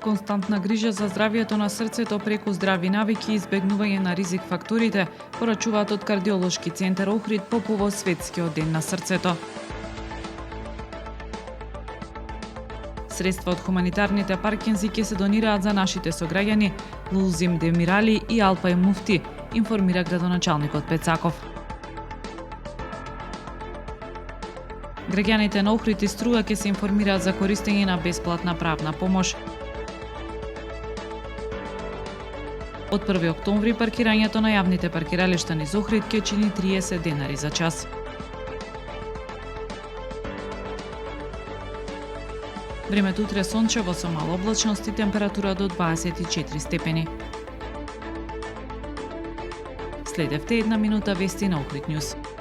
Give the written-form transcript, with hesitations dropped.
константна грижа за здравието на срцето преку здрави навики и избегнување на ризик факторите, порачуваат од Кардиолошки центар Охрид по повод Светскиот ден на срцето. Средства од хуманитарните паркинзи ќе се донираат за нашите сограѓани Лулзим Демирали и Алпај Муфти, информира градоначалникот Пецаков. Граѓаните на Охрид и Струа ќе се информираат за користење на бесплатна правна помош. Од 1 октомври паркирањето на јавните паркиралишта низ Охрид ќе чини 30 денари за час. Времето утре сончево со мала облачност и температура до 24 степени. Следевте 1 минута вести на Охрид Нјуз.